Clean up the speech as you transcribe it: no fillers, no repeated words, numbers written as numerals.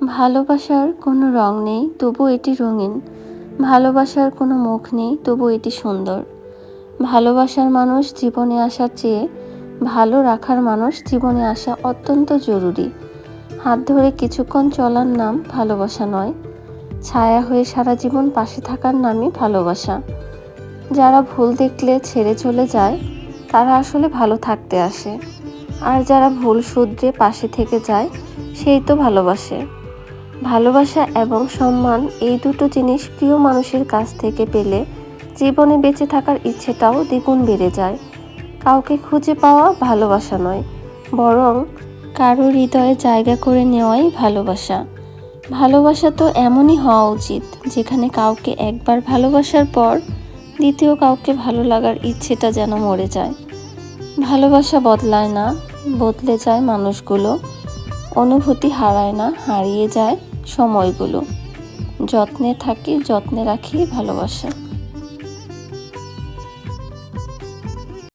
ভালোবাসার কোনো রং নেই, তবু এটি রঙিন। ভালোবাসার কোনো মুখ নেই, তবু এটি সুন্দর। ভালোবাসার মানুষ জীবনে আসার চেয়ে ভালো রাখার মানুষ জীবনে আসা অত্যন্ত জরুরি। হাত ধরে কিছুক্ষণ চলার নাম ভালোবাসা নয়, ছায়া হয়ে সারা জীবন পাশে থাকার নামই ভালোবাসা। যারা ভুল দেখলে ছেড়ে চলে যায়, তারা আসলে ভালো থাকতে আসে। আর যারা ভুল শুধরে পাশে থেকে যায়, সেই তো ভালোবাসে। ভালোবাসা এবং সম্মান এই দুটো জিনিস প্রিয় মানুষের কাছ থেকে পেলে জীবনে বেঁচে থাকার ইচ্ছেটাও দ্বিগুণ বেড়ে যায়। কাউকে খুঁজে পাওয়া ভালোবাসা নয়, বরং কারো হৃদয়ে জায়গা করে নেওয়াই ভালোবাসা। ভালোবাসা তো এমনই হওয়া উচিত, যেখানে কাউকে একবার ভালোবাসার পর দ্বিতীয় কাউকে ভালো লাগার ইচ্ছেটা যেন মরে যায়। ভালোবাসা বদলায় না, বদলে যায় মানুষগুলো। অনুভূতি হারায় না, হারিয়ে যায় সময়গুলো। যত্নে থাকি, যত্নে রাখি ভালোবাসা।